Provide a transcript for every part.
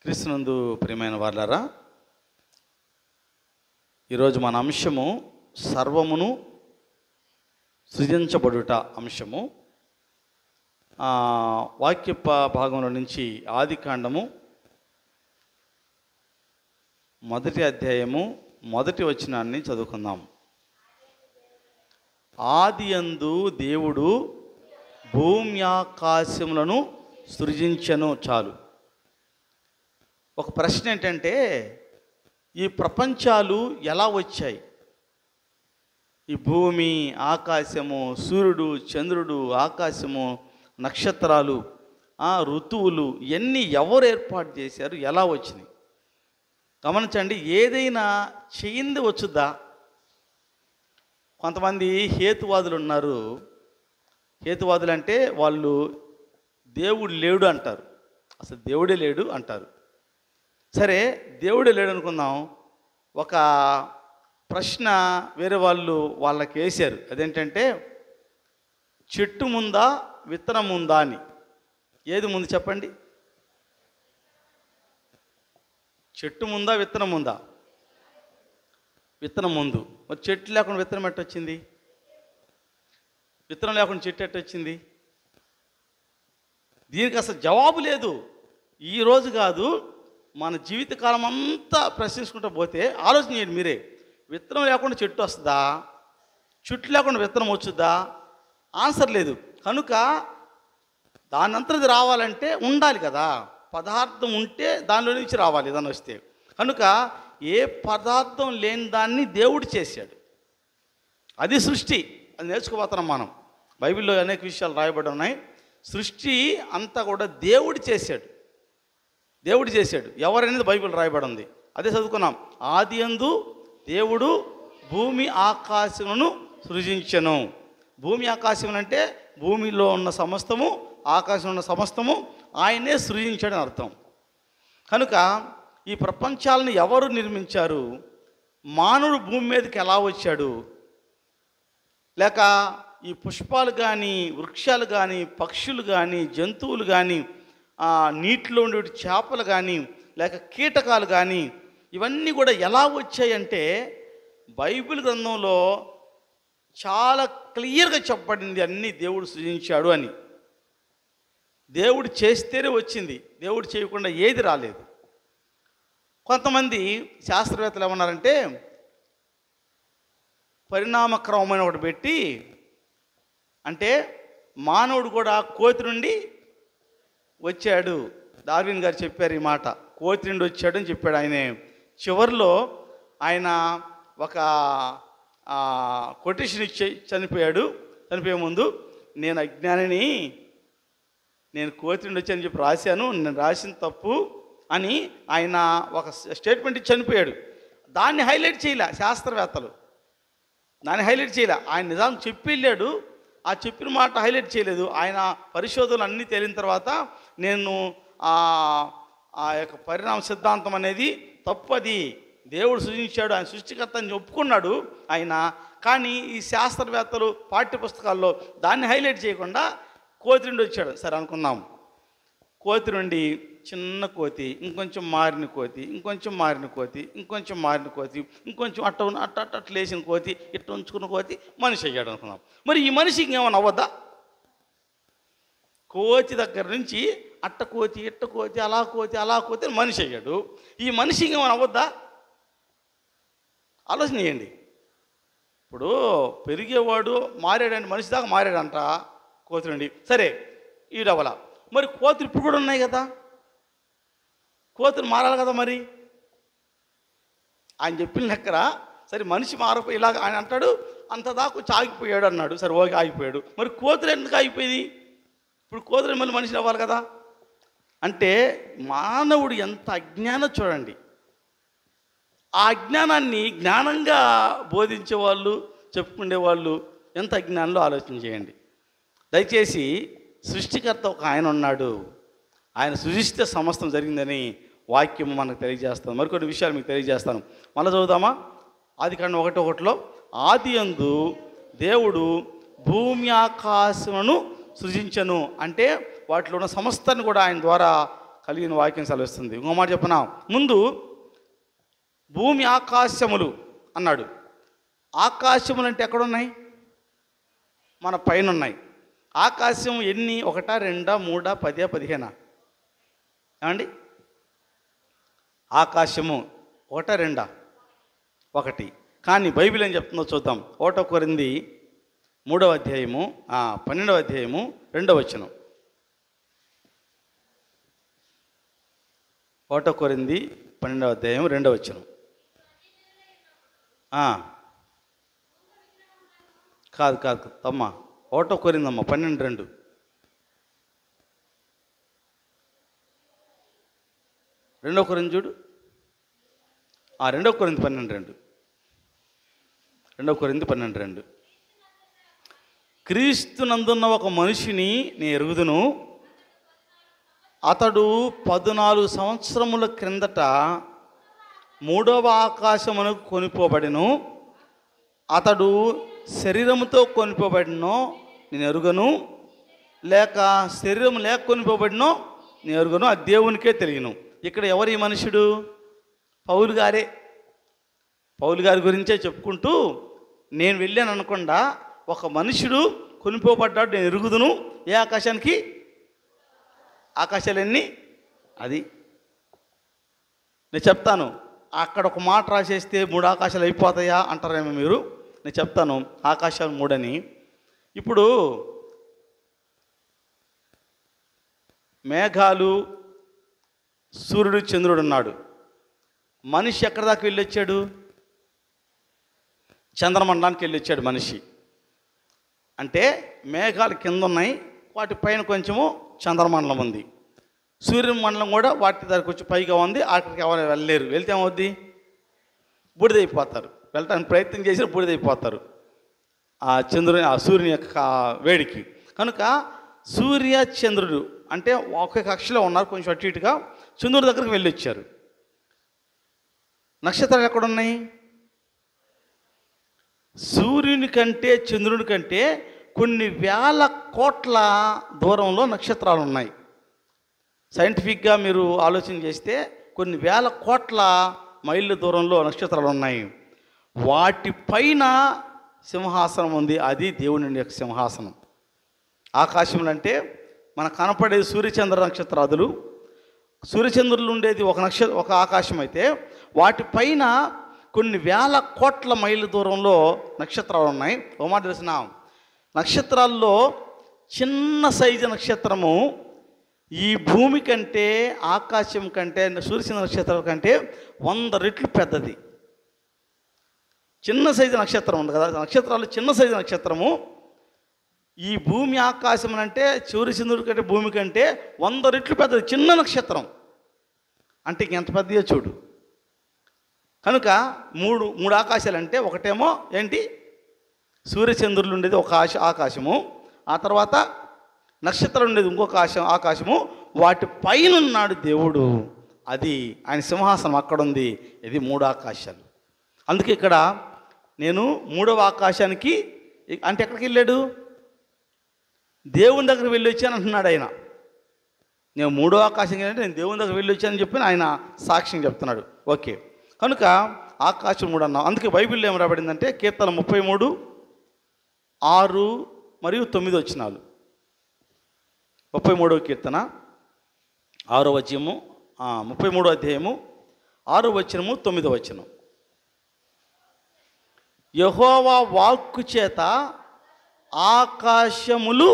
క్రీస్తునందు ప్రియమైన వారలారా, ఈరోజు మన అంశము సర్వమును సృజించబడుట అంశము. వాక్య భాగంలో నుంచి ఆదికాండము 1వ అధ్యాయము 1వ వచనాన్ని చదువుకుందాం. ఆదియందు దేవుడు భూమి ఆకాశములను సృజించెను. చాలు. ఒక ప్రశ్న ఏంటంటే, ఈ ప్రపంచాలు ఎలా వచ్చాయి? ఈ భూమి, ఆకాశము, సూర్యుడు, చంద్రుడు, ఆకాశము, నక్షత్రాలు, ఋతువులు ఇవన్నీ ఎవరు ఏర్పాటు చేశారు? ఎలా వచ్చినాయి? గమనించండి. ఏదైనా చేయింది వచ్చుద్దా? కొంతమంది హేతువాదులు ఉన్నారు. హేతువాదులు అంటే వాళ్ళు దేవుడు లేడు అంటారు. అసలు దేవుడే లేడు అంటారు. సరే, దేవుడే లేడు అనుకుందాం. ఒక ప్రశ్న వేరే వాళ్ళు వాళ్ళకి వేశారు. అదేంటంటే, చెట్టు ముందా విత్తనం ముందా అని. ఏది ముందు చెప్పండి? చెట్టు ముందా విత్తనం ముందా? విత్తనం ముందు. మరి చెట్టు లేకుండా విత్తనం ఎట్టొచ్చింది? విత్తనం లేకుండా చెట్టు ఎట్టొచ్చింది? దీనికి అసలు జవాబు లేదు. ఈరోజు కాదు, మన జీవితకాలం అంతా ప్రశ్నించుకుంటూ పోతే ఆలోచన చేయండి మీరే. విత్తనం లేకుండా చెట్టు వస్తుందా? చెట్టు లేకుండా విత్తనం వచ్చుద్దా? ఆన్సర్ లేదు. కనుక దానంతది రావాలంటే ఉండాలి కదా, పదార్థం ఉంటే దానిలో నుంచి రావాలి ఏదైనా వస్తే. కనుక ఏ పదార్థం లేని దాన్ని దేవుడు చేశాడు. అది సృష్టి. అది నేర్చుకోబోతున్నాం మనం. బైబిల్లో అనేక విషయాలు రాయబడి ఉన్నాయి. సృష్టి అంతా కూడా దేవుడు చేశాడు. దేవుడు చేశాడు. ఎవరనేది బైబిల్ రాయబడి ఉంది. అదే చదువుకున్నాం. ఆదియందు దేవుడు భూమి ఆకాశములను సృజించెను. భూమి ఆకాశం అంటే భూమిలో ఉన్న సమస్తము, ఆకాశంలో ఉన్న సమస్తము ఆయనే సృజించాడని అర్థం. కనుక ఈ ప్రపంచాలను ఎవరు నిర్మించారు? మానవుడు భూమి మీదకి ఎలా వచ్చాడు? లేక ఈ పుష్పాలు కానీ, వృక్షాలు కానీ, పక్షులు కానీ, జంతువులు కానీ, నీటిలో ఉండే చేపలు కానీ, లేక కీటకాలు కానీ, ఇవన్నీ కూడా ఎలా వచ్చాయంటే బైబిల్ గ్రంథంలో చాలా క్లియర్గా చెప్పబడింది. అన్నీ దేవుడు సృజించాడు అని. దేవుడు చేస్తేనే వచ్చింది, దేవుడు చేయకుండా ఏది రాలేదు. కొంతమంది శాస్త్రవేత్తలు ఏమన్నారంటే, పరిణామక్రమమైన ఒకటి పెట్టి, అంటే మానవుడు కూడా కోతి నుండి వచ్చాడు. డార్విన్ గారు చెప్పారు ఈ మాట. కోతి నుండి వచ్చాడు అని చెప్పాడు. ఆయన చివరిలో ఆయన ఒక కొటేషన్ ఇచ్చి చనిపోయాడు. చనిపోయే ముందు, నేను అజ్ఞానిని, నేను కోతి నుండి వచ్చానని చెప్పి రాశాను, నేను రాసిన తప్పు అని ఆయన ఒక స్టేట్మెంట్ ఇచ్చి చనిపోయాడు. దాన్ని హైలైట్ చేయలే శాస్త్రవేత్తలు. దాన్ని హైలైట్ చేయలే. ఆయన నిజాం చెప్పి వెళ్ళాడు, ఆ చెప్పిన మాట హైలైట్ చేయలేదు. ఆయన పరిశోధనలు అన్నీ తేలిన తర్వాత, నేను ఆ యొక్క పరిణామ సిద్ధాంతం అనేది తప్పది, దేవుడు సృజించాడు, ఆయన సృష్టికర్త అని ఒప్పుకున్నాడు ఆయన. కానీ ఈ శాస్త్రవేత్తలు పాఠ్యపుస్తకాల్లో దాన్ని హైలైట్ చేయకుండా కోతి నుండి వచ్చాడు. సరే అనుకుందాం. కోతి నుండి చిన్న కోతి, ఇంకొంచెం మారిన కోతి, ఇంకొంచెం మారిన కోతి, ఇంకొంచెం మారిన కోతి, ఇంకొంచెం అట్ట లేచిన కోతి, ఇట్ట ఉంచుకున్న కోతి, మనిషి అయ్యాడు అనుకుందాం. మరి ఈ మనిషికి ఏమైనా అవ్వద్దా? కోతి దగ్గర నుంచి అట్ట కోతి, ఇట్ట కోతి, అలా కోతి, అలా కోతి మనిషి అయ్యాడు. ఈ మనిషికి ఏమైనా అవ్వద్దా? ఆలోచన చేయండి. ఇప్పుడు పెరిగేవాడు మారాడంటే, మనిషి దాకా మారాడంట కోతి నుండి. సరే, ఈడవల. మరి కోతులు ఇప్పుడు కూడా ఉన్నాయి కదా, కోతులు మారాలి కదా. మరి ఆయన చెప్పిన లెక్కర సరే మనిషి మారిపోయి ఇలాగ ఆయన అంటాడు, అంతదాకా వచ్చి ఆగిపోయాడు అన్నాడు. సరే ఓకే, ఆగిపోయాడు. మరి కోతులు ఎందుకు ఆగిపోయింది? ఇప్పుడు కోతులు మళ్ళీ మనిషి అవ్వాలి కదా. అంటే మానవుడు ఎంత అజ్ఞానం చూడండి. ఆ అజ్ఞానాన్ని జ్ఞానంగా బోధించే వాళ్ళు, చెప్పుకునే వాళ్ళు ఎంత అజ్ఞానంలో ఆలోచన చేయండి. దయచేసి సృష్టికర్త ఒక ఆయన ఉన్నాడు. ఆయన సృష్టిస్తే సమస్తం జరిగిందని వాక్యం మనకు తెలియజేస్తాను. మరికొన్ని విషయాలు మీకు తెలియజేస్తాను. మళ్ళీ చదువుదామా? ఆదికాండం 1:1 ఆదియందు దేవుడు భూమి ఆకాశములను సృజించెను. అంటే వాటిలో ఉన్న సమస్తాన్ని కూడా ఆయన ద్వారా కలిగిన వాక్యం సెలవిస్తుంది. ఇంకో మాట చెప్పనా, ముందు భూమి ఆకాశములు అన్నాడు. ఆకాశములు అంటే ఎక్కడున్నాయి? మన పైన ఉన్నాయి. ఆకాశం ఎన్ని? 1, 2, 3, 10, 15? ఏమండి? ఆకాశము 1, 2? 1. కానీ బైబిల్ ఏం చెప్తుందో చూద్దాం. 1 కొరింథీ 3వ అధ్యాయము 12వ అధ్యాయము 2వ వచనం. 1 కొరింథీ 12వ అధ్యాయం 2వ వచనం. కాదు తమ్మ, 1 కొరింథీ 12:2. 2 కొరింథీ చూడు. 2 కొరింథీ 12:2. 2 కొరింథీ 12:2. క్రీస్తునందున్న ఒక మనిషిని నేను ఎరుగుదును, అతడు 14 సంవత్సరముల క్రిందట 3వ ఆకాశమునకు కొనిపోబడెను. అతడు శరీరముతో కొనిపోబడినో నేను ఎరుగను, లేక శరీరం లేక కొనిపోబడినో నేను ఎరుగను, అది దేవునికే తెలియను. ఇక్కడ ఎవరు ఈ మనుషుడు? పౌలు గారే. పౌలు గారి గురించే చెప్పుకుంటూ నేను వెళ్ళాను అనకుండా, ఒక మనుషుడు కొనిపోబడ్డాడు, నేను ఎరుగుదును. ఏ ఆకాశానికి? ఆకాశాలన్నీ అది నేను చెప్తాను. అక్కడ ఒక మాట రాసేస్తే 3 ఆకాశాలు అయిపోతాయా అంటారేమో మీరు. నేను చెప్తాను ఆకాశాలు 3 అని. ఇప్పుడు మేఘాలు, సూర్యుడు, చంద్రుడు ఉన్నాడు. మనిషి ఎక్కడి దాకా వెళ్ళొచ్చాడు? చంద్రమండలానికి వెళ్ళొచ్చాడు మనిషి. అంటే మేఘాలు కింద ఉన్నాయి, వాటి పైన కొంచెము చంద్రమండలం ఉంది. సూర్యమండలం కూడా వాటి దగ్గరకు వచ్చి పైగా ఉంది. అక్కడికి ఎవరు వెళ్ళలేరు. వెళ్తే ఏమవుద్ది? బూడిదైపోతారు. వెళ్ళటానికి ప్రయత్నం చేసి బూడిదైపోతారు ఆ సూర్యుని యొక్క వేడికి. కనుక సూర్య చంద్రుడు అంటే ఒకే కక్షలో ఉన్నారు, కొంచెం అటు ఇటుగా. చంద్రుడి దగ్గరికి వెళ్ళి వచ్చారు. నక్షత్రాలు ఎక్కడున్నాయి? సూర్యుని కంటే చంద్రుని కంటే కొన్ని వేల కోట్ల దూరంలో నక్షత్రాలు ఉన్నాయి. సైంటిఫిక్గా మీరు ఆలోచన చేస్తే కొన్ని వేల కోట్ల మైళ్ళ దూరంలో నక్షత్రాలు ఉన్నాయి. వాటిపైన సింహాసనం ఉంది. అది దేవుని యొక్క సింహాసనం. ఆకాశంలో అంటే మనకు కనపడేది సూర్యచంద్ర నక్షత్రాదులు. సూర్యచంద్రులు ఉండేది ఒక ఆకాశం అయితే, వాటిపైన కొన్ని వేల కోట్ల మైళ్ళ దూరంలో నక్షత్రాలు ఉన్నాయి. ఓ మాట తెలిసిన, నక్షత్రాల్లో చిన్న సైజు నక్షత్రము ఈ భూమి కంటే, ఆకాశం కంటే, సూర్యచంద్ర నక్షత్రాల కంటే 100 రెట్లు పెద్దది. చిన్న సైజు నక్షత్రం ఉంది కదా, నక్షత్రాలు చిన్న సైజు నక్షత్రము ఈ భూమి ఆకాశం అంటే సూర్యచంద్రుడి కంటే భూమి కంటే 100 రెట్లు పెద్దది చిన్న నక్షత్రం. అంటే ఇంకెంత పెద్దదో చూడు. కనుక మూడు ఆకాశాలు అంటే, ఒకటేమో ఏంటి? సూర్యచంద్రులు ఉండేది ఒక ఆకాశము, ఆ తర్వాత నక్షత్రం ఉండేది ఇంకొక ఆకాశము. వాటి పైన ఉన్నాడు దేవుడు. అది ఆయన సింహాసనం అక్కడ ఉంది. ఇది 3 ఆకాశాలు. అందుకే ఇక్కడ నేను 3వ ఆకాశానికి అంటే ఎక్కడికి వెళ్ళాడు? దేవుని దగ్గర వెళ్ళి వచ్చాను అంటున్నాడు ఆయన. నేను 3వ ఆకాశం అంటే నేను దేవుని దగ్గర వెళ్ళి వచ్చానని చెప్పి ఆయన సాక్ష్యం చెప్తున్నాడు. ఓకే, కనుక ఆకాశం 3 అన్నాం. అందుకే బైబిల్లో ఏం రాబడిందంటే కీర్తన 33, 6 మరియు 9 వచనాలు. 33వ కీర్తన 6వ వచనము, 33వ అధ్యాయము 6వ వచనము 9వ వచనం. యెహోవా వాక్కు చేత ఆకాశములు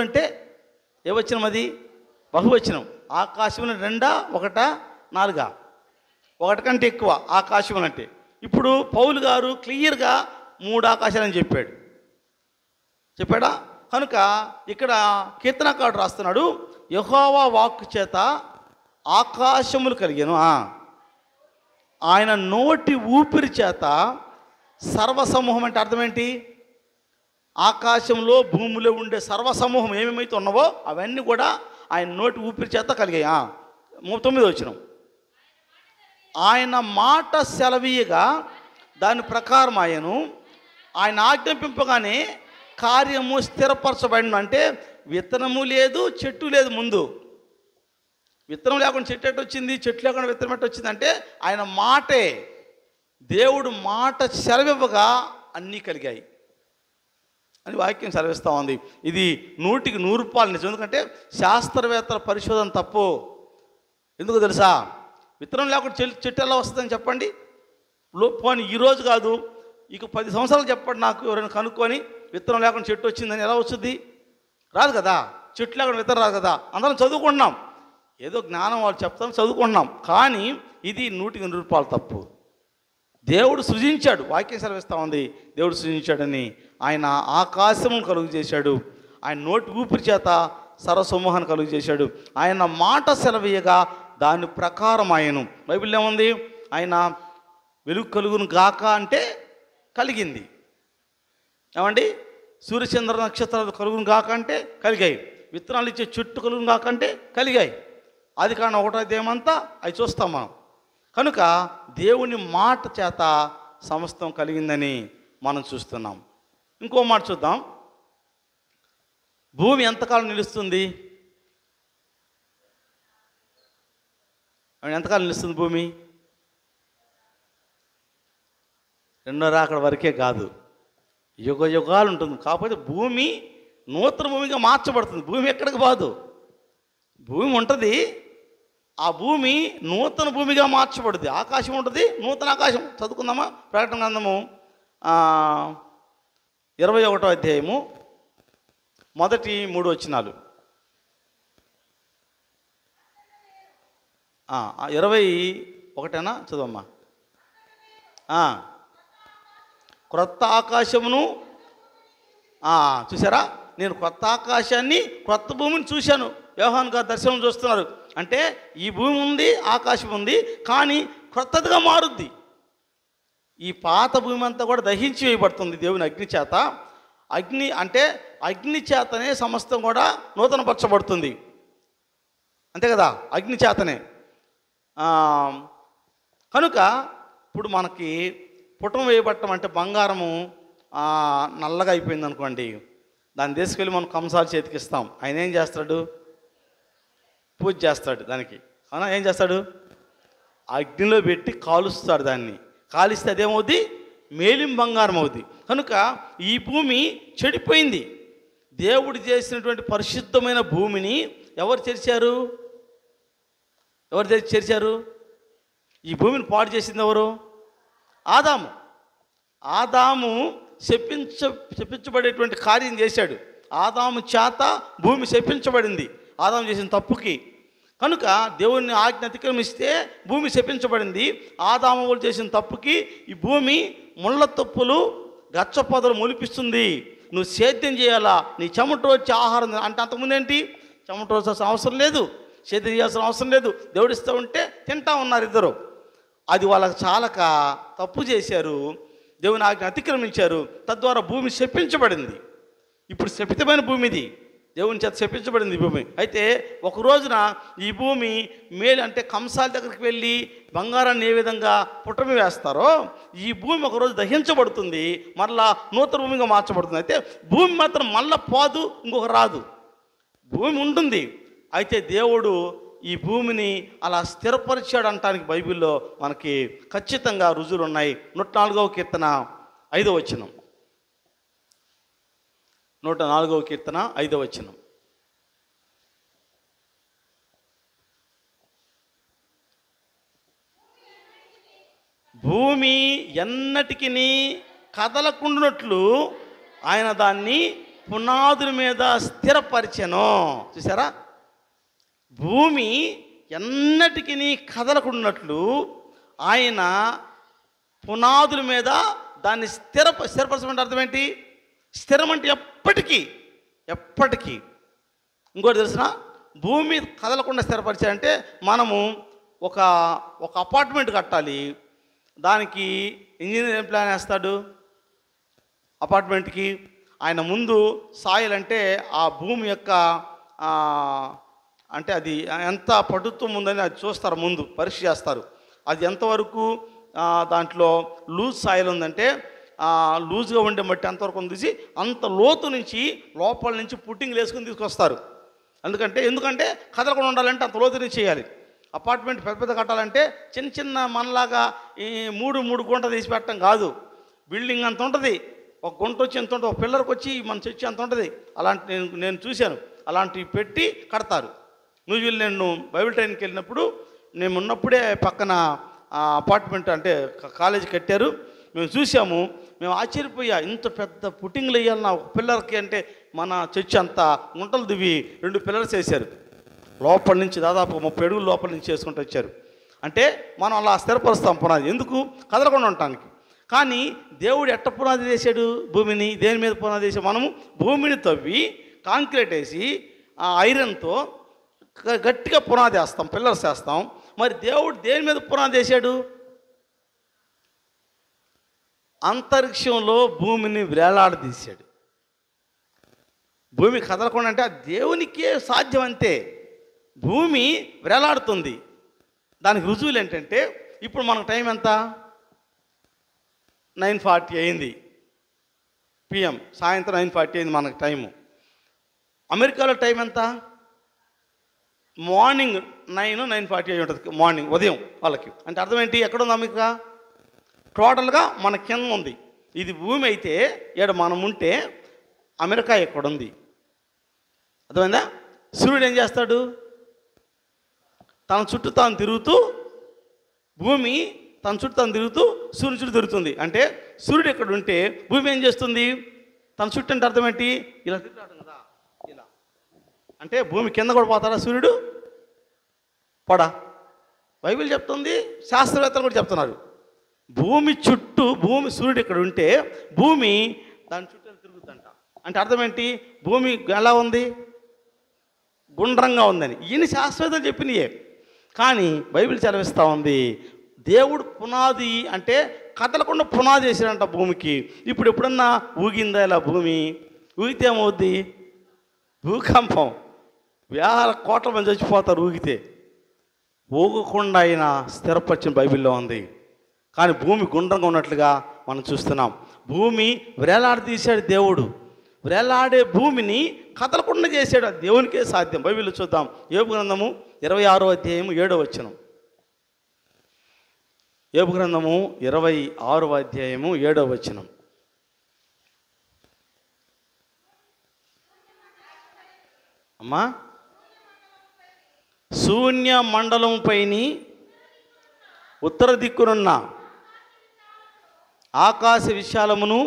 అంటే ఏ వచనం? అది బహువచనం. ఆకాశములు 2, 1, 4, 1 కంటే ఎక్కువ ఆకాశములు అంటే. ఇప్పుడు పౌలు గారు క్లియర్గా 3 ఆకాశాలని చెప్పాడా? కనుక ఇక్కడ కీర్తనకారుడు రాస్తున్నాడు, యెహోవా వాక్కు చేత ఆకాశములు కలిగాను, ఆయన నోటి ఊపిరి చేత సర్వసమూహం. అంటే అర్థం ఏంటి? ఆకాశంలో భూమిలో ఉండే సర్వసమూహం ఏమేమైతే ఉన్నావో అవన్నీ కూడా ఆయన నోటి ఊపిరి చేత కలిగాయి. 9వ వచనం. ఆయన మాట సెలవీయగా దాని ప్రకారం ఆయన ఆజ్ఞాపింపగానే కార్యము స్థిరపరచబడిన. అంటే విత్తనము లేదు, చెట్టు లేదు. ముందు విత్తనం లేకుండా చెట్టు ఎట్టు వచ్చింది, చెట్టు లేకుండా విత్తనం ఎట్టు వచ్చింది అంటే ఆయన మాటే. దేవుడు మాట సెలవివ్వగా అన్నీ కలిగాయి అని వాక్యం సెలవిస్తూ ఉంది. ఇది 100కి 100 నిజం. ఎందుకంటే శాస్త్రవేత్తల పరిశోధన తప్పు. ఎందుకు తెలుసా? విత్తనం లేకుండా చెట్టు ఎలా వస్తుందని చెప్పండి. పోనీ ఈరోజు కాదు, ఇక 10 సంవత్సరాలు చెప్పండి నాకు, ఎవరైనా కనుక్కొని విత్తనం లేకుండా చెట్టు వచ్చిందని ఎలా వస్తుంది? రాదు కదా. చెట్టు లేకుండా విత్తనం రాదు కదా. అందరం చదువుకుంటున్నాం, ఏదో జ్ఞానం వాళ్ళు చెప్తాం, చదువుకుంటున్నాం. కానీ ఇది 100కి 100 తప్పు. దేవుడు సృజించాడు, వాక్యం సెలవిస్తూ ఉంది. దేవుడు సృజించాడని. ఆయన ఆకాశమును కలుగు చేశాడు, ఆయన నోటి ఊపిరి చేత సర్వసమూహాన్ని కలుగు చేశాడు. ఆయన మాట సెలవీయగా దాని ప్రకారం ఆయను. బైబిల్లో ఏముంది? ఆయన వెలుగు కలుగును గాక అంటే కలిగింది. ఏమండి? సూర్యచంద్ర నక్షత్రాలు కలుగును గాక అంటే కలిగాయి. విత్తనాలు ఇచ్చే చెట్టు కలుగును గాక అంటే కలిగాయి. అది కానీ 1వ అధ్యాయమంతా అవి చూస్తాం మనం. కనుక దేవుని మాట చేత సమస్తం కలిగిందని మనం చూస్తున్నాం. ఇంకో మాట చూద్దాం. భూమి ఎంతకాలం నిలుస్తుంది? ఎంతకాలం నిలుస్తుంది భూమి? రెండో రాకడ వరకే కాదు, యుగ యుగాలు ఉంటుంది. కాకపోతే భూమి నూతన భూమిగా మార్చబడుతుంది. భూమి ఎక్కడికి పోదు. భూమి ఉంటుంది, ఆ భూమి నూతన భూమిగా మార్చబడుతుంది. ఆకాశం ఉంటుంది, నూతన ఆకాశం. చదువుకుందామా? ప్రకటన గ్రంథము 21వ అధ్యాయము మొదటి 3 వచనాలు. 21 చదవమ్మా. క్రొత్త ఆకాశమును చూసారా? నేను కొత్త ఆకాశాన్ని, కొత్త భూమిని చూశాను. యోహాను గారు దర్శనం చూస్తున్నారు. అంటే ఈ భూమి ఉంది, ఆకాశం ఉంది, కానీ క్రొత్తదిగా మారుద్ది. ఈ పాత భూమి అంతా కూడా దహించి వేయబడుతుంది దేవుని అగ్ని చేత. అగ్ని అంటే అగ్ని చేతనే సమస్తం కూడా నూతనపరచబడుతుంది. అంతే కదా, అగ్ని చేతనే. కనుక ఇప్పుడు మనకి పుటం వేయబట్టం అంటే బంగారము నల్లగా అయిపోయింది అనుకోండి, దాన్ని తీసుకెళ్ళి మనం కంసాల చేతికి ఇస్తాం. ఆయన ఏం చేస్తాడు? పూజ చేస్తాడు దానికి. అవునా? ఏం చేస్తాడు? అగ్నిలో పెట్టి కాలుస్తాడు. దాన్ని కాలిస్తే అదేమవుద్ది? మేలిం బంగారం అవుద్ది. కనుక ఈ భూమి చెడిపోయింది. దేవుడు చేసినటువంటి పరిశుద్ధమైన భూమిని ఎవరు చెరిచారు? ఎవరు చెరిచారు? ఈ భూమిని పాడు చేసింది ఎవరు? ఆదాము. ఆదాము శపించబడేటువంటి కార్యం చేశాడు. ఆదాము చేత భూమి శపించబడింది ఆదాము చేసిన తప్పుకి. కనుక దేవుని ఆజ్ఞ అతిక్రమిస్తే భూమి శపించబడింది. ఆదాము వాళ్ళు చేసిన తప్పుకి ఈ భూమి ముళ్ళ తప్పులు, గచ్చ పొదలు మొలిపిస్తుంది. నువ్వు సేద్యం చేయాలా, నీ చెమట వచ్చే ఆహారం అంటే. అంతకుముందు ఏంటి? చెమట వచ్చాల్సిన అవసరం లేదు, సేద్యం చేయాల్సిన అవసరం లేదు. దేవుడు ఇస్తూ ఉంటే తింటా ఉన్నారు ఇద్దరు. అది వాళ్ళకి చాలక తప్పు చేశారు, దేవుని ఆజ్ఞ అతిక్రమించారు. తద్వారా భూమి శపించబడింది. ఇప్పుడు శపితమైన భూమి ఇది, దేవుని చేత శపించబడింది ఈ భూమి. అయితే ఒక రోజున ఈ భూమి మేలు అంటే కంసాల దగ్గరికి వెళ్ళి బంగారాన్ని ఏ విధంగా పుటమి వేస్తారో ఈ భూమి ఒకరోజు దహించబడుతుంది, మళ్ళా నూతన భూమిగా మార్చబడుతుంది. అయితే భూమి మాత్రం మళ్ళా పోదు, ఇంకొక రాదు. భూమి ఉంటుంది. అయితే దేవుడు ఈ భూమిని అలా స్థిరపరిచాడు అనటానికి బైబిల్లో మనకి ఖచ్చితంగా రుజువులు ఉన్నాయి. 104వ కీర్తన 5వ వచనం. 104వ కీర్తన 5వ వచనం. భూమి ఎన్నటికి కదలకుండునట్లు ఆయన దాన్ని పునాదుల మీద స్థిరపరిచెను. చూసారా? భూమి ఎన్నటికి కదలకుండునట్లు ఆయన పునాదుల మీద దాన్ని స్థిరపరచమంటే అర్థం ఏంటి? స్థిరం అంటే ఎప్పటికీ. ఇంకోటి తెలిసిన, భూమి కదలకుండా స్థిరపరిచారంటే మనము ఒక అపార్ట్మెంట్ కట్టాలి. దానికి ఇంజనీర్ ఏం ప్లాన్ వేస్తాడు? అపార్ట్మెంట్కి ఆయన ముందు సాయిల్ అంటే ఆ భూమి యొక్క అంటే అది ఎంత పటుత్వం ఉందని అది చూస్తారు, ముందు పరీక్ష చేస్తారు. అది ఎంతవరకు దాంట్లో లూజ్ సాయిల్ ఉందంటే లూజ్గా ఉండే మట్టి అంతవరకు తీసి అంత లోతు నుంచి లోపల నుంచి పుట్టింగ్లు వేసుకుని తీసుకొస్తారు. ఎందుకంటే కదలకుండా ఉండాలంటే అంత లోతు నుంచి చేయాలి. అపార్ట్మెంట్ పెద్ద పెద్ద కట్టాలంటే చిన్న చిన్న మనలాగా ఈ మూడు గుంట తీసి పెట్టడం కాదు. బిల్డింగ్ అంత ఉంటుంది, ఒక గుంట వచ్చి ఎంత ఉంటుంది, ఒక పిల్లర్కి వచ్చి మన చర్చి అంత ఉంటుంది. అలాంటి నేను చూశాను. అలాంటివి పెట్టి కడతారు. నేను బైబిల్ ట్రైనింగ్కి వెళ్ళినప్పుడు నేను ఉన్నప్పుడే పక్కన అపార్ట్మెంట్ అంటే కాలేజీ కట్టారు. మేము చూసాము. మేము ఆశ్చర్యపోయా, ఇంత పెద్ద పుట్టింగ్లు వేయాలి నా ఒక పిల్లర్కి అంటే. మన చర్చి అంతా గుంటలు దివి 2 పిల్లర్స్ వేశారు. లోపల నుంచి దాదాపు 30 అడుగులు లోపల నుంచి చేసుకుంటూ వచ్చారు. అంటే మనం అలా స్థిరపరుస్తాం పునాది, ఎందుకు కదలకుండా ఉండటానికి. కానీ దేవుడు ఎట్ట పునాది వేసాడు భూమిని? దేని మీద పునాది వేసాడు? మనము భూమిని తవ్వి కాంక్రీట్ వేసి ఐరన్తో గట్టిగా పునాది వేస్తాం, పిల్లర్స్ వేస్తాం. మరి దేవుడు దేని మీద పునాది వేసాడు? అంతరిక్షంలో భూమిని వేలాడదీశాడు. భూమి కదలకుండా అంటే దేవునికే సాధ్యం. అంతే, భూమి వేలాడుతుంది. దానికి రుజువులు ఏంటంటే, ఇప్పుడు మనకు టైం ఎంత? 9:40 అయింది PM, సాయంత్రం 9:40 అయింది మనకు టైము. అమెరికాలో టైం ఎంత? మార్నింగ్ 9:40 అయి ఉంటుంది, మార్నింగ్ ఉదయం వాళ్ళకి. అంటే అర్థం ఏంటి? ఎక్కడుంది అమెరికా? టోటల్గా మన కింద ఉంది. ఇది భూమి అయితే ఇక్కడ మనం ఉంటే అమెరికా ఎక్కడుంది? అర్థమైందా? సూర్యుడు ఏం చేస్తాడు? తన చుట్టూ తాను తిరుగుతూ, భూమి తన చుట్టూ తాను తిరుగుతూ సూర్యుని చుట్టూ తిరుగుతుంది. అంటే సూర్యుడు ఎక్కడ ఉంటే భూమి ఏం చేస్తుంది? తన చుట్టూ అంటే అర్థం ఏంటి? ఇలా తిరుగుతాడు కదా, ఇలా. అంటే భూమి కింద కూడా పోతాడా సూర్యుడు? పోడా. బైబిల్ చెప్తుంది, శాస్త్రవేత్తలు కూడా చెప్తున్నారు. భూమి చుట్టూ, సూర్యుడు ఇక్కడ ఉంటే భూమి దాని చుట్టూ తిరుగుతుందంట. అంటే అర్థం ఏంటి? భూమి ఎలా ఉంది? గుండ్రంగా ఉందని. ఈయన శాస్త్రవేత్తలు చెప్పినయే. కానీ బైబిల్ చదివిస్తూ ఉంది, దేవుడు పునాది అంటే కదలకుండా పునాది వేసాడంట భూమికి. ఇప్పుడు ఎప్పుడన్నా ఊగిందా ఇలా భూమి? ఊగితే ఏమవుద్ది? భూకంపం, వేల కోట్ల మంది చచ్చిపోతారు ఊగితే. ఊగకుండా అయినా స్థిరపరిచిన బైబిల్లో ఉంది. కానీ భూమి గుండ్రంగా ఉన్నట్లుగా మనం చూస్తున్నాం. భూమి వేలాడదీశాడు దేవుడు. వేలాడే భూమిని కదలకుండా చేశాడు. అది దేవునికే సాధ్యం. బైబిల్లో చూద్దాం. యోబు గ్రంథము 26వ అధ్యాయము 7వ వచనం. యోబు గ్రంథము 26వ అధ్యాయము 7వ వచనం. అమ్మా, శూన్య మండలం పైని ఉత్తర దిక్కునున్న ఆకాశ విశాలమును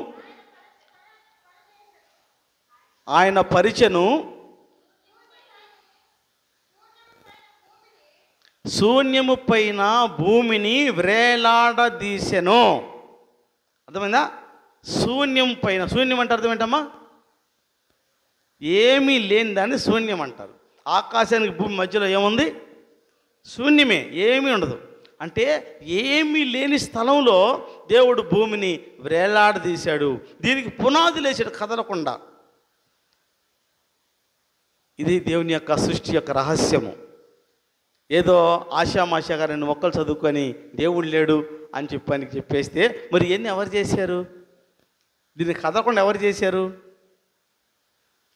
ఆయన పరిచెను, శూన్యము పైన భూమిని వ్రేలాడదీసెను. అర్థమైందా? శూన్యం పైన. శూన్యం అంటే అర్థం ఏంటమ్మా? ఏమీ లేని దాన్ని శూన్యం అంటారు. ఆకాశానికి భూమి మధ్యలో ఏముంది? శూన్యమే, ఏమీ ఉండదు. అంటే ఏమీ లేని స్థలంలో దేవుడు భూమిని వ్రేలాడదీశాడు. దీనికి పునాదులు వేసాడు కదలకుండా. ఇది దేవుని యొక్క సృష్టి యొక్క రహస్యము. ఏదో ఆశామాషాగా 2 మొక్కలు చదువుకొని దేవుడు లేడు అని చెప్పేస్తే మరి ఇవన్నీ ఎవరు చేశారు? దీన్ని కదలకుండా ఎవరు చేశారు?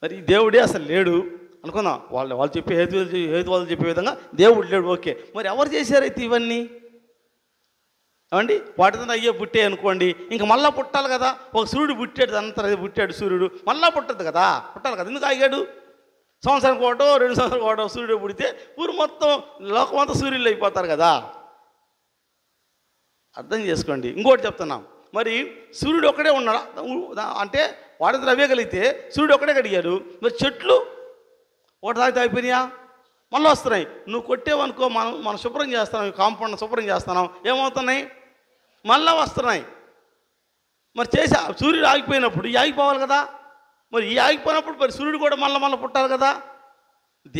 మరి దేవుడే అసలు లేడు అనుకుందాం. వాళ్ళు చెప్పే హేతువాదులు చెప్పే విధంగా దేవుడు లేడు, ఓకే. మరి ఎవరు చేశారైతే ఇవన్నీ? ఏమండి, వాటితో అయ్యే పుట్టే అనుకోండి, ఇంక మళ్ళీ పుట్టాలి కదా. ఒక సూర్యుడు పుట్టాడు, అంతా పుట్టాడు సూర్యుడు, మళ్ళీ పుట్టదు కదా, పుట్టాలి కదా. ఎందుకు ఆగాడు? సంవత్సరానికి ఒకటో 2 సంవత్సరాలకు ఒకటో సూర్యుడు పుడితే ఊరు మొత్తం, లోకమంతా సూర్యులు అయిపోతారు కదా. అర్థం చేసుకోండి. ఇంకోటి చెప్తున్నాం, మరి సూర్యుడు ఒక్కడే ఉన్నాడా అంటే వాటితో అవేయగలిగితే సూర్యుడు ఒక్కడే కడిగాడు. మరి చెట్లు ఒకటి తాగితే అయిపోయినాయా? మళ్ళీ వస్తున్నాయి. నువ్వు కొట్టేవనుకో, మనం శుభ్రం చేస్తున్నాం, కాంపౌండ్ శుభ్రం చేస్తున్నాం, ఏమవుతున్నాయి? మళ్ళీ వస్తున్నాయి. మరి చేసా సూర్యుడు ఆగిపోయినప్పుడు ఈ ఆగిపోవాలి కదా. మరి ఈ ఆగిపోయినప్పుడు మరి సూర్యుడు కూడా మళ్ళీ పుట్టాలి కదా.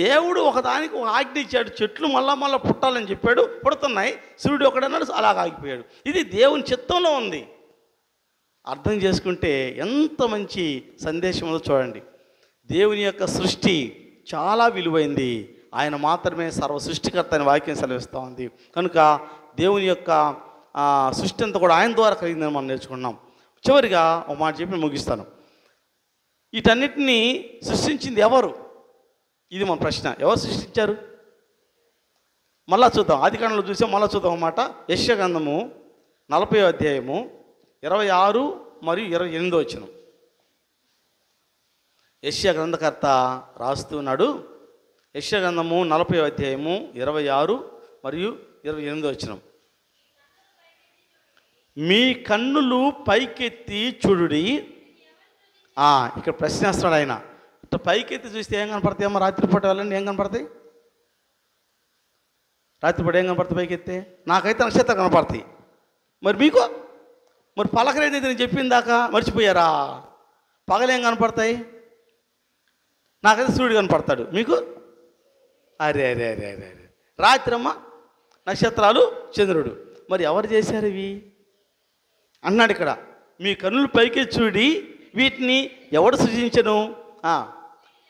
దేవుడు ఒకదానికి ఒక ఆజ్ఞ ఇచ్చాడు, చెట్లు మళ్ళీ పుట్టాలని చెప్పాడు, పుడుతున్నాయి. సూర్యుడు ఒకడన్నాడు, అలాగ ఆగిపోయాడు. ఇది దేవుని చిత్తంలో ఉంది. అర్థం చేసుకుంటే ఎంత మంచి సందేశం ఉందో చూడండి. దేవుని యొక్క సృష్టి చాలా విలువైంది. ఆయన మాత్రమే సర్వ సృష్టికర్త అని వాక్యం సెలవిస్తూ ఉంది. కనుక దేవుని యొక్క సృష్టి అంతా కూడా ఆయన ద్వారా కలిగిందని మనం నేర్చుకున్నాం. చివరిగా ఒక మాట చెప్పి ముగిస్తాను. వీటన్నిటినీ సృష్టించింది ఎవరు? ఇది మన ప్రశ్న. ఎవరు సృష్టించారు? మళ్ళా చూద్దాం. ఆదికాండంలో చూసాం, మళ్ళీ చూద్దాం అన్నమాట. యెషయా గ్రంథము 40వ అధ్యాయము 26 మరియు 28 వచనం. యెషయా గ్రంథకర్త రాస్తున్నాడు. యెషయా గ్రంథము 40వ అధ్యాయము 26 మరియు 28 వచనం. మీ కన్నులు పైకెత్తి చూడుడి. ఇక్కడ ప్రశ్నేస్తాడు ఆయన. ఇట్లా పైకెత్తి చూస్తే ఏం కనపడతాయి అమ్మ? రాత్రిపూట వెళ్ళండి, ఏం కనపడతాయి? రాత్రిపూట ఏం కనపడతాయి పైకెత్తే? నాకైతే నక్షత్రం కనపడతాయి. మరి మీకు? మరి పలకరేది నేను చెప్పిన దాకా మర్చిపోయారా? పగలేం కనపడతాయి? నాకైతే సూర్యుడు కనపడతాడు. మీకు? అరే అరే అరే అరే అరే రాత్రి అమ్మ నక్షత్రాలు, చంద్రుడు. మరి ఎవరు చేశారు ఇవి అన్నాడు ఇక్కడ. మీ కన్నులు పైకి చూడి వీటిని ఎవడు సృజించను?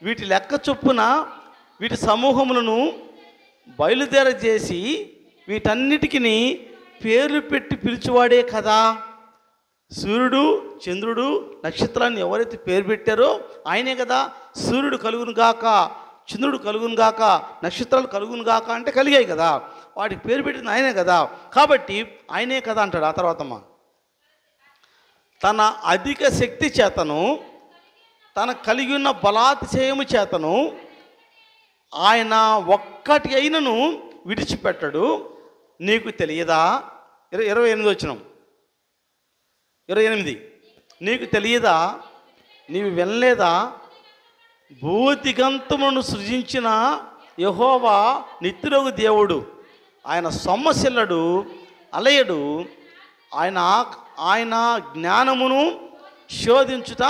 వీటి లెక్క చొప్పున వీటి సమూహములను బయలుదేర చేసి వీటన్నిటికీ పేర్లు పెట్టి పిలిచేవాడే కదా. సూర్యుడు, చంద్రుడు, నక్షత్రాన్ని ఎవరైతే పేరు పెట్టారో ఆయనే కదా. సూర్యుడు కలుగును గాక, చంద్రుడు కలుగును గాక, నక్షత్రాలు కలుగును గాక అంటే కలిగాయి కదా. వాటికి పేరు పెట్టింది ఆయనే కదా. కాబట్టి ఆయనే కదా అంటాడు. ఆ తర్వాతమ్మ తన అధిక శక్తి చేతను, తన కలిగి ఉన్న బలాతిశయము చేతను ఆయన ఒక్కటి అయినను విడిచిపెట్టడు. నీకు తెలియదా? 28 వచనం. 28 నీకు తెలియదా? నీవు వినలేదా? భూదిగంతములను సృజించిన యెహోవా నిత్యుడగు దేవుడు. ఆయన సొమ్మసిల్లడు, అలయడు. ఆయన జ్ఞానమును శోధించుట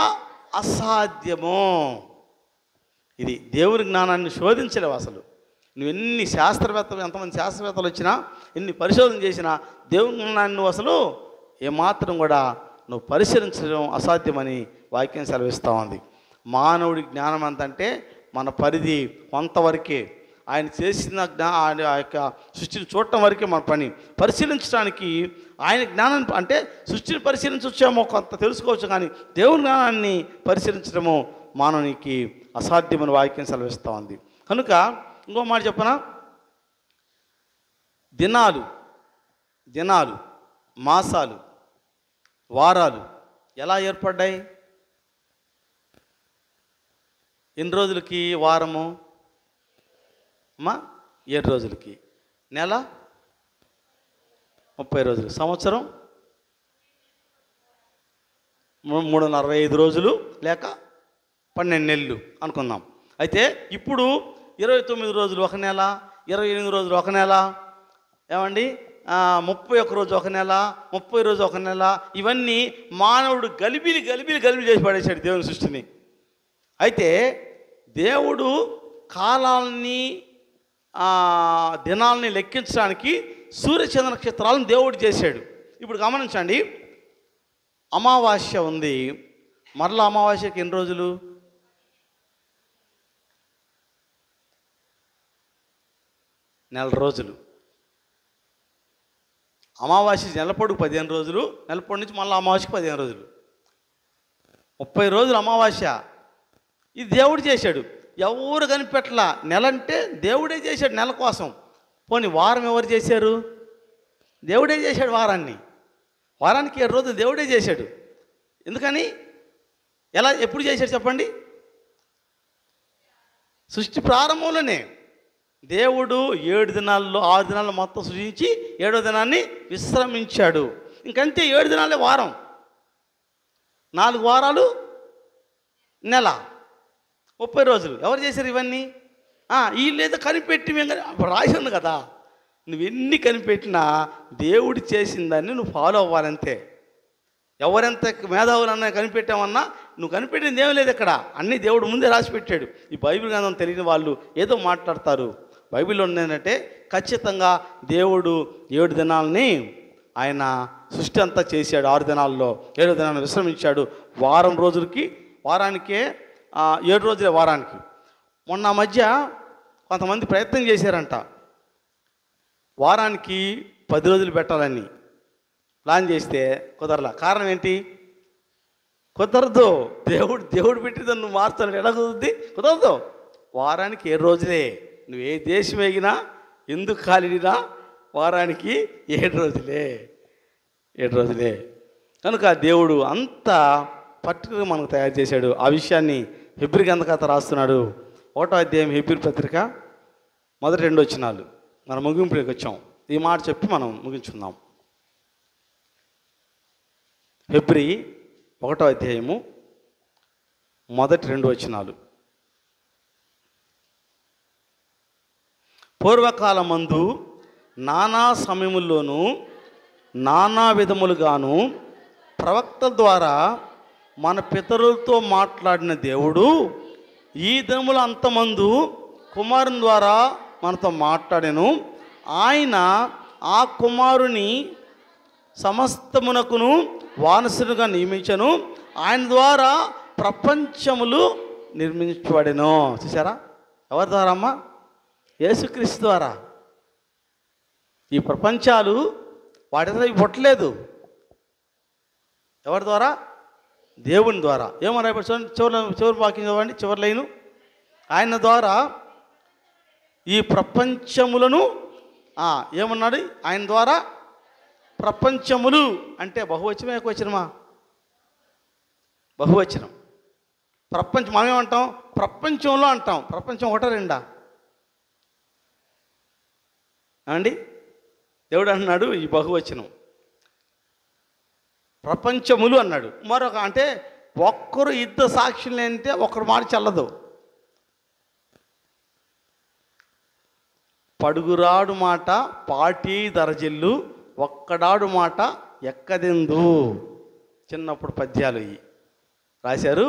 అసాధ్యము. ఇది దేవుని జ్ఞానాన్ని శోధించలేవు అసలు. నువ్వు ఎన్ని శాస్త్రవేత్తలు, ఎంతమంది శాస్త్రవేత్తలు వచ్చినా, ఎన్ని పరిశోధన చేసినా దేవుని జ్ఞానాన్ని నువ్వు అసలు ఏమాత్రం కూడా నువ్వు పరిశీలించడం అసాధ్యమని వాక్యం సెలవిస్తూ ఉంది. మానవుడి జ్ఞానం ఎంతంటే మన పరిధి కొంతవరకే. ఆయన చేసిన ఆ యొక్క సృష్టిని చూడటం వరకే మన పని. పరిశీలించడానికి ఆయన జ్ఞానం అంటే సృష్టిని పరిశీలించవచ్చేమో, కొంత తెలుసుకోవచ్చు, కానీ దేవుని జ్ఞానాన్ని పరిశీలించడము మానవునికి అసాధ్యమని వాక్యం సెలవిస్తూ ఉంది. కనుక ఇంకో మాట చెప్పనా? దినాలు, మాసాలు, వారాలు ఎలా ఏర్పడ్డాయి? ఎన్ని రోజులకి వారము అమ్మా? 7 రోజులకి. నెల 30 రోజులు. సంవత్సరం 365 రోజులు లేక 12 నెలలు అనుకుందాం. అయితే ఇప్పుడు 29 రోజులు ఒక నెల, 28 రోజులు ఒక నెల, ఏమండి 31 రోజు ఒక నెల, 30 రోజు ఒక నెల. ఇవన్నీ మానవుడు గలిబిలి చేసి పడేశాడు దేవుని సృష్టిని. అయితే దేవుడు కాలాలని, దినాలని లెక్కించడానికి సూర్యచంద్ర నక్షత్రాలను దేవుడు చేశాడు. ఇప్పుడు గమనించండి, అమావాస్య ఉంది. మరలా అమావాస్యకి ఎన్ని రోజులు? నెల రోజులు. అమావాస్య నెలపొడుగు 15 రోజులు, నెలపొడి నుంచి మళ్ళీ అమావాస్యకి 15 రోజులు, 30 రోజులు అమావాస్య. ఇది దేవుడు చేశాడు, ఎవరు కనిపెట్టలా. నెల అంటే దేవుడే చేశాడు నెల కోసం. పోనీ వారం ఎవరు చేశారు? దేవుడే చేశాడు వారానికి 7 రోజులు దేవుడే చేశాడు. ఎందుకని? ఎప్పుడు చేశాడు చెప్పండి? సృష్టి ప్రారంభంలోనే దేవుడు 7 దినాల్లో 6 దినాల్లో మొత్తం సృజించి 7వ దినాన్ని విశ్రమించాడు. ఇంకంతే, 7 దినాలే వారం, 4 వారాలు నెల, 30 రోజులు. ఎవరు చేశారు ఇవన్నీ? వీళ్ళేదో కనిపెట్టి మేము రాసి ఉంది కదా. నువ్వెన్ని కనిపెట్టినా దేవుడు చేసిందాన్ని నువ్వు ఫాలో అవ్వాలంతే. ఎవరెంత మేధావులన్నా కనిపెట్టామన్నా నువ్వు కనిపెట్టింది ఏం లేదు ఇక్కడ. అన్నీ దేవుడు ముందే రాసి పెట్టాడు. ఈ బైబిల్ గ్రంథం తెలియని వాళ్ళు ఏదో మాట్లాడతారు. బైబిల్లో ఏంటంటే ఖచ్చితంగా దేవుడు 7 దినాలని ఆయన సృష్టి అంతా చేశాడు. 6 దినాల్లో 7వ దినాన్ని విశ్రమించాడు. వారానికే 7 రోజులే వారానికి. మొన్న మధ్య కొంతమంది ప్రయత్నం చేశారంట, వారానికి 10 రోజులు పెట్టాలని ప్లాన్ చేస్తే కుదరలా. కారణం ఏంటి? కుదరదు. దేవుడు పెట్టిందని నువ్వు మార్చాలి, ఎలా కుదురుద్ది? కుదరదు. వారానికి 7 రోజులే. నువ్వు ఏ దేశం ఎగినా, ఎందుకు కాలినా వారానికి 7 రోజులే, 7 రోజులే. కనుక దేవుడు అంత పర్టికులర్గా మనకు తయారు చేశాడు. ఆ విషయాన్ని హెబ్రీ గ్రంథకర్త రాస్తున్నాడు. 1వ అధ్యాయం హెబ్రీ పత్రిక మొదటి 2 వచనాలు. మనం ముగింపులోకి వచ్చాం. ఈ మాట చెప్పి మనం ముగించుకుందాం. హెబ్రీ 1వ అధ్యాయము మొదటి 2 వచనాలు. పూర్వకాలమందు నానా సమయముల్లోనూ నానా విధములుగాను ప్రవక్తల ద్వారా మన పితరులతో మాట్లాడిన దేవుడు ఈ దినముల అంతమందు కుమారుని ద్వారా మనతో మాట్లాడెను. ఆయన ఆ కుమారుని సమస్తమునకును వారసునిగా నియమించను. ఆయన ద్వారా ప్రపంచములు నిర్మించబడెను. చూసారా? ఎవరి ద్వారా అమ్మా? యేసుక్రీస్తు ద్వారా. ఈ ప్రపంచాలు వాటి పుట్టలేదు. ఎవరి ద్వారా? దేవుని ద్వారా. ఏమన్నా చివరి వాక్యం చదవండి, చివరి లైను. ఆయన ద్వారా ఈ ప్రపంచములను ఏమన్నాడు? ఆయన ద్వారా ప్రపంచములు అంటే బహువచనం, ఏకవచనమా? బహువచనం. ప్రపంచం మనమేమంటాం? ప్రపంచంలో అంటాం. ప్రపంచం 1 2 అండి. దేవుడు అన్నాడు ఈ బహువచనం, ప్రపంచములు అన్నాడు. మరొక అంటే ఒక్కరు ఇద్దరు సాక్షులు అంటే ఒకరు మాట చల్లదు. పడుగురాడు మాట పాటి దరజిల్లు, ఒక్కడాడు మాట ఎక్కదెందు. చిన్నప్పుడు పద్యాలు ఇవి రాశారు.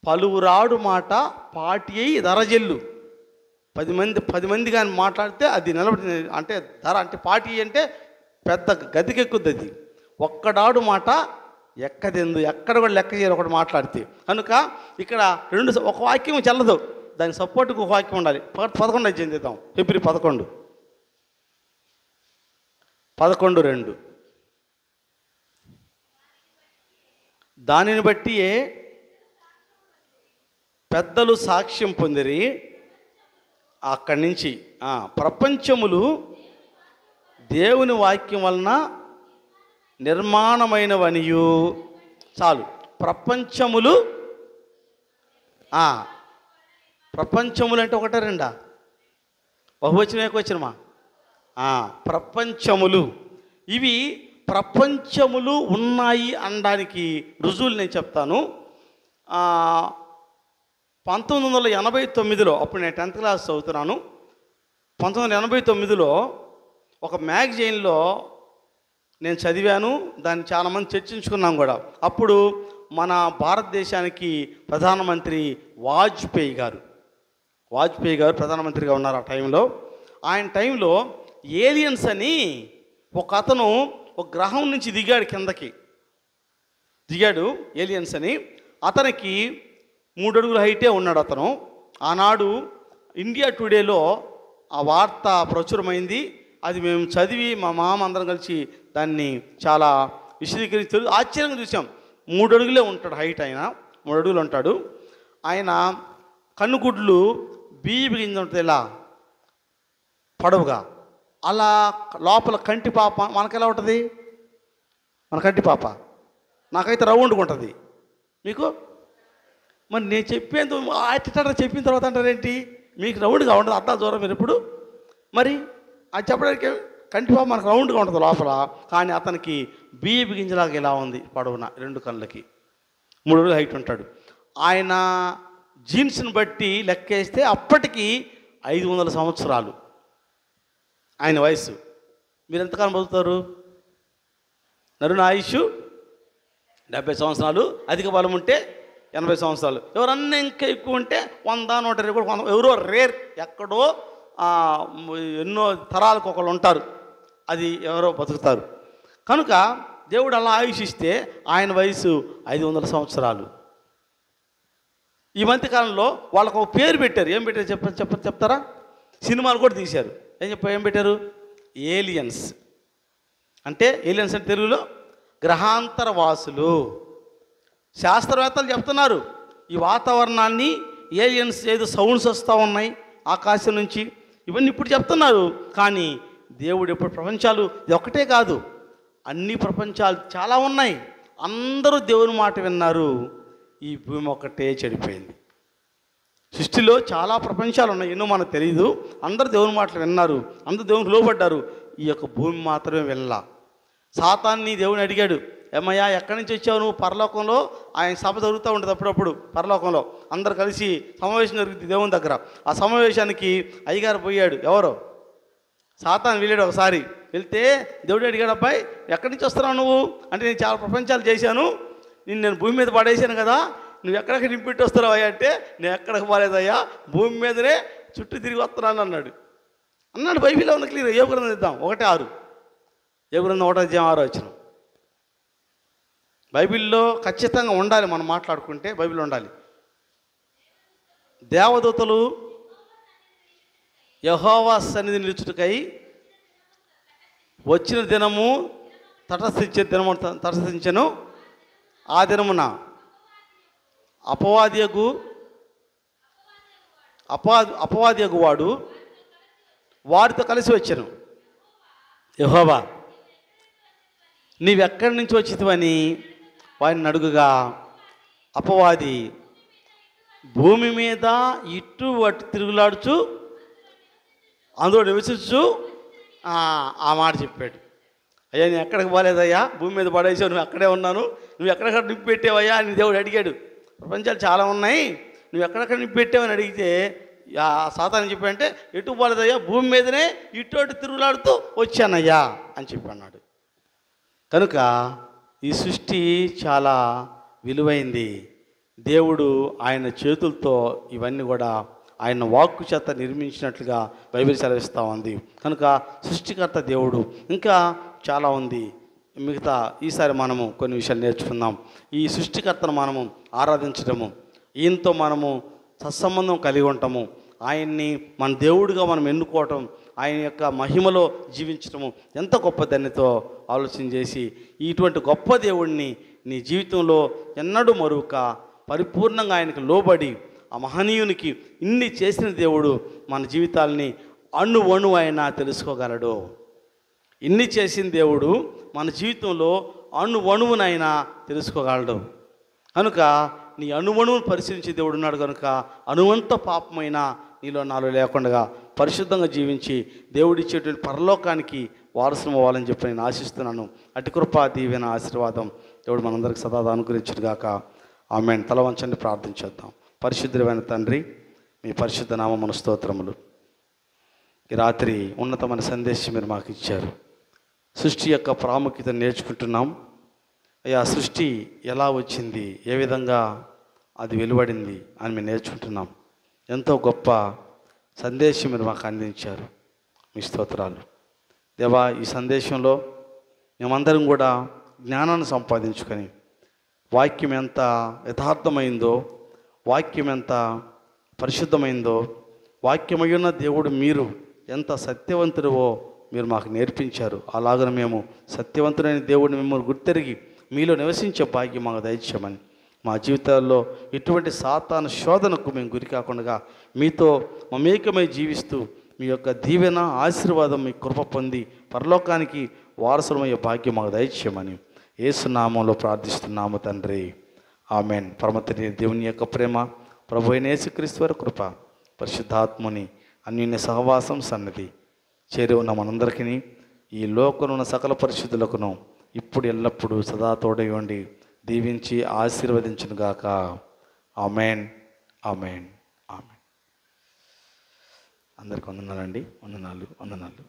పలువురాడు మాట పాటి అయి దరజిల్లు. 10 మంది కానీ మాట్లాడితే అది నిలబడి అంటే ధర అంటే పాటి అంటే పెద్ద గదికెక్కుద్ది. అది ఒక్కడాడు మాట ఎక్కదెందు. ఎక్కడ కూడా లెక్క చేయరు ఒకటి మాట్లాడితే. కనుక ఇక్కడ ఒక వాక్యం చెల్లదు, దానికి సపోర్ట్కి ఒక వాక్యం ఉండాలి. 11 చెందుతాం. హెబ్రీ 11:2. దానిని బట్టి పెద్దలు సాక్ష్యం పొందిరి. అక్కడి నుంచి ప్రపంచములు దేవుని వాక్యం వలన నిర్మాణమైనవనియు. చాలు. ప్రపంచములు ప్రపంచములు అంటే 1 2 బహువచనం, ఏకవచనమా? ప్రపంచములు. ఇవి ప్రపంచములు ఉన్నాయి అనడానికి రుజువులు నేను చెప్తాను. 1989లో, అప్పుడు నేను 10th క్లాస్ చదువుతున్నాను. 1989లో ఒక మ్యాగజైన్లో నేను చదివాను. దాన్ని చాలామంది చర్చించుకున్నాం కూడా. అప్పుడు మన భారతదేశానికి ప్రధానమంత్రి వాజ్పేయి గారు ప్రధానమంత్రిగా ఉన్నారు ఆ టైంలో. ఆయన టైంలో ఏలియన్స్ అని ఒక అతను ఒక గ్రహం నుంచి కిందకి దిగాడు. ఏలియన్స్ అని. అతనికి 3 అడుగుల హైటే ఉన్నాడు అతను. ఆనాడు ఇండియా టుడేలో ఆ వార్త ప్రచురమైంది. అది మేము చదివి మా మామ అందరం కలిసి దాన్ని చాలా విశదీకరించి ఆశ్చర్యంగా చూసాం. 3 అడుగులే ఉంటాడు హైట్. ఆయన 3 అడుగులు ఉంటాడు. ఆయన కన్నుగుడ్లు బియ్యం గింజ ఉంటుంది ఇలా పొడవుగా. అలా లోపల కంటి పాప మనకెలా ఉంటుంది? మన కంటి పాప నాకైతే రౌండ్గా ఉంటుంది. మీకు మరి నేను చెప్పేందు చెప్పిన తర్వాత అంటారేంటి? మీకు రౌండ్గా ఉండదు, అర్థం దూరం మీరు ఎప్పుడు. మరి అది చెప్పడానికి కంటి పాప మనకు రౌండ్గా ఉంటుంది లోపల. కానీ అతనికి బియ్యపు గింజలాగా ఇలా ఉంది పొడవున, 2 కళ్ళకి. 3 అడుగుల హైట్ ఉంటాడు. ఆయన జీన్స్ని బట్టి లెక్కేస్తే అప్పటికి 500 సంవత్సరాలు ఆయన వయసు. మీరు ఎంతకాలం బతుకుతారు? నరుని ఆయుష్ 70 సంవత్సరాలు, అధిక బలం ఉంటే 80 సంవత్సరాలు. ఎవరన్నా ఇంకా ఎక్కువ ఉంటే 100, 120, ఎవరో రేర్, ఎక్కడో ఎన్నో తరాలకు ఒకళ్ళు ఉంటారు. అది ఎవరో బతుకుతారు. కనుక దేవుడు అలా ఆయుష్ ఇస్తే ఆయన వయసు 500 సంవత్సరాలు. ఈ మధ్యకాలంలో వాళ్ళకు ఒక పేరు పెట్టారు. ఏం పెట్టారు చెప్తారా? సినిమాలు కూడా తీశారు. ఏం పెట్టారు? ఏలియన్స్. అంటే ఏలియన్స్ అంటే తెలుగులో గ్రహాంతర వాసులు. శాస్త్రవేత్తలు చెప్తున్నారు ఈ వాతావరణాన్ని ఏలియన్స్ ఏదో సౌండ్స్ వస్తూ ఉన్నాయి ఆకాశం నుంచి, ఇవన్నీ ఇప్పుడు చెప్తున్నారు. కానీ దేవుడు ఎప్పుడు ప్రపంచాలు ఇది ఒక్కటే కాదు, అన్ని ప్రపంచాలు చాలా ఉన్నాయి. అందరూ దేవుని మాట విన్నారు, ఈ భూమి ఒక్కటే చెడిపోయింది. సృష్టిలో చాలా ప్రపంచాలు ఉన్నాయి, ఎన్నో మనకు తెలియదు. అందరూ దేవుని మాటలు విన్నారు, అందరూ దేవునికి లోబడ్డారు. ఈ యొక్క భూమి మాత్రమే వెళ్ళా. సాతాన్ని దేవుని అడిగాడు, ఏమయ్యా ఎక్కడి నుంచి వచ్చావు నువ్వు? పరలోకంలో ఆయన సభ జరుగుతూ ఉంటుంది అప్పుడప్పుడు. పరలోకంలో అందరు కలిసి సమావేశం జరుగుతుంది దేవుని దగ్గర. ఆ సమావేశానికి అయ్యగారు పోయాడు. ఎవరో సాతాను వెళ్ళాడు. ఒకసారి వెళ్తే దేవుడు అడిగాడు, అబ్బాయి ఎక్కడి నుంచి వస్తున్నావు నువ్వు అంటే, నేను చాలా ప్రపంచాలు చేశాను, నేను భూమి మీద పడేసాను కదా, నువ్వు ఎక్కడికి నింపెట్టి వస్తున్నావు అయ్యా అంటే, నేను ఎక్కడికి పోలేదయ్యా, భూమి మీదనే చుట్టూ తిరిగి వస్తున్నాను అన్నాడు. బైబిల్లో ఉన్న క్లియర్. యోగ గ్రంథం ఇద్దాం 1:6. యోగ గ్రంథం 1:6 వచ్చిన. బైబిల్లో ఖచ్చితంగా ఉండాలి, మనం మాట్లాడుకుంటే బైబిల్ ఉండాలి. దేవదూతలు యెహోవా సన్నిధి నిలుచుటకై వచ్చిన దినము తటస్థించెను. ఆ దినమున అపవాదియగు వాడు వారితో కలిసి వచ్చాను. యెహోవా నీవెక్కడి నుంచి వచ్చితివని వారిని అడుగుగా, అపవాది భూమి మీద ఇటు అటు తిరుగులాడుచు అందులో నివసించు ఆ మాట చెప్పాడు. అయ్యా నేను ఎక్కడికి పోలేదయ్యా, భూమి మీద పడేసావు, నువ్వు అక్కడే ఉన్నాను, నువ్వు ఎక్కడెక్కడ నింపి పెట్టావయ్యా అని దేవుడు అడిగాడు. ప్రపంచాలు చాలా ఉన్నాయి, నువ్వు ఎక్కడెక్కడ నింపి పెట్టావని అడిగితే సాతాను చెప్పాడంటే, ఎటు పోలేదయ్యా, భూమి మీదనే ఇటు అటు తిరుగులాడుతూ వచ్చానయ్యా అని చెప్పన్నాడు. కనుక ఈ సృష్టి చాలా విలువైంది. దేవుడు ఆయన చేతులతో ఇవన్నీ కూడా ఆయన వాక్కు చేత నిర్మించినట్లుగా బైబిల్ సెలవిస్తూ ఉంది. కనుక సృష్టికర్త దేవుడు. ఇంకా చాలా ఉంది, మిగతా ఈసారి మనము కొన్ని విషయాలు నేర్చుకుందాం. ఈ సృష్టికర్తను మనము ఆరాధించడము, ఈయనతో మనము సత్సంబంధం కలిగి ఉంటాము, ఆయన్ని మన దేవుడిగా మనం ఎన్నుకోవటం, ఆయన యొక్క మహిమలో జీవించడము ఎంత గొప్ప ధన్యతో ఆలోచన చేసి ఇటువంటి గొప్ప దేవుడిని నీ జీవితంలో ఎన్నడూ మరువక పరిపూర్ణంగా ఆయనకు లోబడి ఆ మహనీయునికి ఇన్ని చేసిన దేవుడు మన జీవితాలని అణువణువు అయినా తెలుసుకోగలడు. ఇన్ని చేసిన దేవుడు మన జీవితంలో అణువణువునైనా తెలుసుకోగలడు. కనుక నీ అణువణువును పరిశీలించే దేవుడు ఉన్నాడు. కనుక అణువంత పాపమైన నీలో నాలో లేకుండా పరిశుద్ధంగా జీవించి దేవుడిచ్చేటువంటి పరలోకానికి వారసులం అవ్వాలని చెప్పి నేను ఆశిస్తున్నాను. అటు కృపా దీవెన ఆశీర్వాదం దేవుడు మనందరికి సదా అనుగ్రహించుగాక. ఆమేన్. తల వంచండి, ప్రార్థించేద్దాం. పరిశుద్ధమైన తండ్రి, మీ పరిశుద్ధ నామమున స్తోత్రములు. ఈ రాత్రి ఉన్నతమైన సందేశం మీరు మాకు ఇచ్చారు. సృష్టి యొక్క ప్రాముఖ్యత నేర్చుకుంటున్నాం. అయ్యా సృష్టి ఎలా వచ్చింది, ఏ విధంగా అది వెలువడింది అని మేము నేర్చుకుంటున్నాం. ఎంతో గొప్ప సందేశం మీరు మాకు అందించారు. మీ స్తోత్రాలు దేవా. ఈ సందేశంలో మేమందరం కూడా జ్ఞానాన్ని సంపాదించుకొని వాక్యం ఎంత యథార్థమైందో, వాక్యం ఎంత పరిశుద్ధమైందో, వాక్యమయ్యున్న దేవుడు మీరు ఎంత సత్యవంతుడో మీరు మాకు నేర్పించారు. అలాగనే మేము సత్యవంతుడైన దేవుడిని మిమ్మల్ని గుర్తెరిగి మీలో నివసించే భాగ్యం మాకు దయచేయమని, మా జీవితాల్లో ఎటువంటి సాతాను శోధనకు మేము గురి కాకుండా మీతో మమేకమై జీవిస్తూ మీ యొక్క దీవెన ఆశీర్వాదం మీ కృప పొంది పరలోకానికి వారసులమయ్యే భాగ్యం మాకు దయచేయమని యేసు నామంలో ప్రార్థిస్తున్నాము తండ్రి. ఆమేన్. పరమతండ్రి దేవుని యొక్క ప్రేమ, ప్రభు అయిన యేసుక్రీస్తు వారి కృప, పరిశుద్ధాత్ముని అన్యోన్య సహవాసం సన్నిధి చేరి ఉన్న మనందరికీ ఈ లోకంలో ఉన్న సకల పరిశుద్ధులకును ఇప్పుడు ఎల్లప్పుడూ సదా తోడై ఉండి దీవించి ఆశీర్వదించునుగాక. ఆమేన్. ఆమేన్. ఆమేన్. అందరికీ వందనాలండి. వందనాలు.